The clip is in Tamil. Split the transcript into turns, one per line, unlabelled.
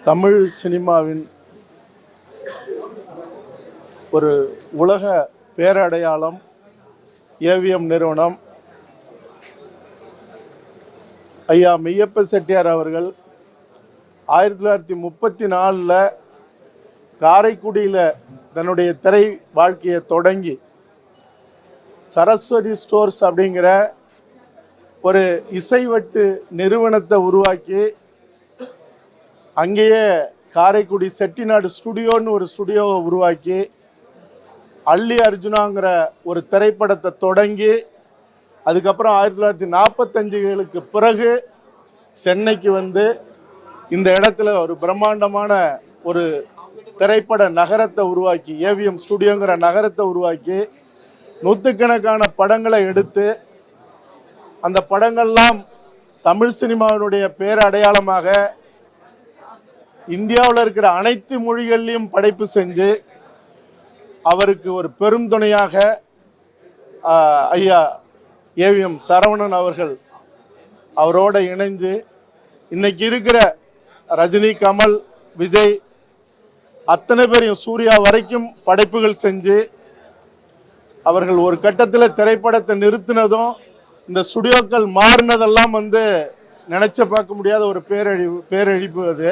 தமிழ் சினிமாவின் ஒரு உலக பேரடையாளம் ஏவிஎம் நிறுவனம். ஐயா மெய்யப்ப செட்டியார் அவர்கள் 1934 காரைக்குடியில் தன்னுடைய திரை வாழ்க்கையை தொடங்கி சரஸ்வதி ஸ்டோர்ஸ் அப்படிங்கிற ஒரு இசைவட்டு நிறுவனத்தை உருவாக்கி அங்கேயே காரைக்குடி செட்டிநாடு ஸ்டுடியோன்னு ஒரு ஸ்டுடியோவை உருவாக்கி அல்லி அர்ஜுனாங்கிற ஒரு திரைப்படத்தை தொடங்கி அதுக்கப்புறம் 1945களுக்கு பிறகு சென்னைக்கு வந்து இந்த இடத்துல ஒரு பிரம்மாண்டமான ஒரு திரைப்பட நகரத்தை உருவாக்கி ஏவிஎம் ஸ்டுடியோங்கிற நகரத்தை உருவாக்கி நூற்றுக்கணக்கான படங்களை எடுத்து அந்த படங்கள்லாம் தமிழ் சினிமாவினுடைய பேரடையாளமாக இந்தியாவில் இருக்கிற அனைத்து மொழிகள்லையும் படைப்பு செஞ்சு அவருக்கு ஒரு பெரும் துணையாக ஐயா ஏவிஎம் சரவணன் அவர்கள் அவரோட இணைந்து இன்னைக்கு இருக்கிற ரஜினி, கமல், விஜய் அத்தனை பேரையும் சூர்யா வரைக்கும் படைப்புகள் செஞ்சு அவர்கள் ஒரு கட்டத்தில் திரைப்படத்தை நிறுத்தினதும் இந்த ஸ்டுடியோக்கள் மாறினதெல்லாம் நினைச்ச பார்க்க முடியாத ஒரு பேரழிப்பு அது.